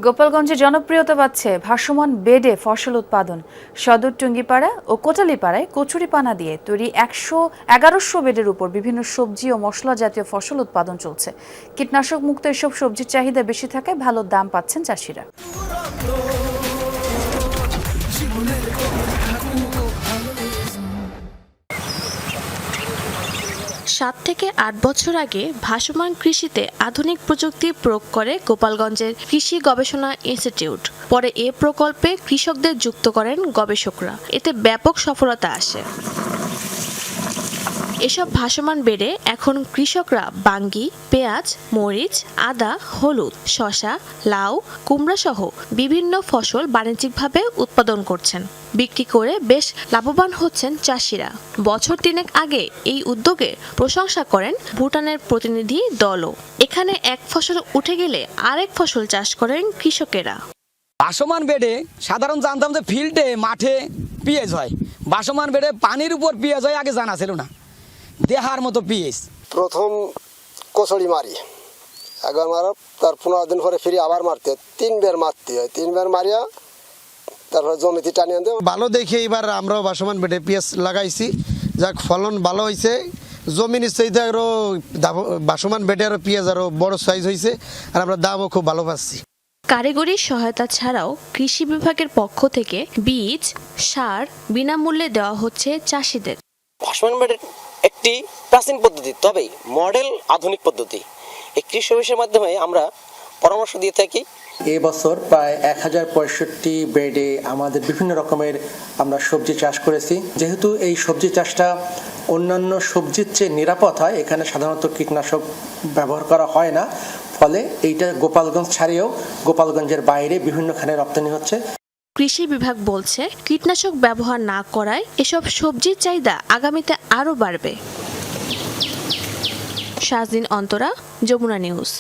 গোপালগঞ্জে জনপ্রিয়তা পাচ্ছে ভাসমান বেডে ফসল উৎপাদন। সদর টুঙ্গিপাড়া ও কোটালীপাড়ায় কচুরিপানা দিয়ে তৈরি 1100 বেডের উপর বিভিন্ন সবজি ও মশলা জাতীয় ফসল উৎপাদন চলছে। কীটনাশক মুক্ত এসব সবজির চাহিদা বেশি থাকায় ভালো দাম পাচ্ছেন চাষিরা। 7 থেকে 8 বছর আগে ভাসমান কৃষিতে আধুনিক প্রযুক্তি প্রয়োগ করে গোপালগঞ্জের কৃষি গবেষণা ইনস্টিটিউট। পরে এ প্রকল্পে কৃষকদের যুক্ত করেন গবেষকরা। এতে ব্যাপক সফলতা আসে। এসব ভাসমান বেড়ে এখন কৃষকরা বাঙ্গি, পেঁয়াজ, মরিচ, আদা, হলুদ, শসা, লাউ, কুমড়া সহ বিভিন্ন ফসল বাণিজ্যিকভাবে উৎপাদন করছেন। বিক্রি করে বেশ লাভবান হচ্ছেন চাষিরা। বছর 3 আগে এই উদ্যোগে প্রশংসা করেন ভুটানের প্রতিনিধি দলও। এখানে এক ফসল উঠে গেলে আরেক ফসল চাষ করেন কৃষকেরা। ভাসমান বেডে সাধারণ জানতাম যে ফিল্ডে মাঠে পেঁয়াজ হয়, ভাসমান বেডে পানির উপর পেঁয়াজ হয় আগে জানা ছিল না। দেহার মতো পেঁয়াজ প্রথম কচুরি মারি, একবার মারা তার 15 দিন পরে ফিরে আবার মারতে হয়, 3 বার মারতে হয়। 3 বার মারিয়া তারপরে জমিতে টানিয়ে আনতে ভালো দেখে এবার আমরাও ভাসমান বেডে পেঁয়াজ লাগাইছি, যাক ফলন ভালো হয়েছে। জমি নিশ্চয়ই আরো ভাসমান বেডে আরো পেঁয়াজ আরো বড় সাইজ হয়েছে, আর আমরা দামও খুব ভালো পাচ্ছি। কারিগরি সহায়তা ছাড়াও কৃষি বিভাগের পক্ষ থেকে বীজ, সার বিনামূল্যে দেওয়া হচ্ছে চাষিদের। ভাসমান বেডের একটি প্রাচীন পদ্ধতি, তবে মডেল আধুনিক পদ্ধতি। এই কৃষি অফিসের মাধ্যমে আমরা পরামর্শ দিয়ে থাকি। এবছর প্রায় 1065 বেডে আমাদের বিভিন্ন রকমের আমরা সবজি চাষ করেছি। যেহেতু এই সবজি চাষটা অন্যান্য সবজির চেয়ে নিরাপদ হয়, এখানে সাধারণত কীটনাশক ব্যবহার করা হয় না, ফলে এইটা গোপালগঞ্জ ছাড়িয়েও গোপালগঞ্জের বাইরে বিভিন্নখানে রপ্তানি হচ্ছে। কৃষি বিভাগ বলছে, কীটনাশক ব্যবহার না করায় এসব সবজির চাহিদা আগামীতে আরও বাড়বে। শাহজিন অন্তরা, যমুনা নিউজ।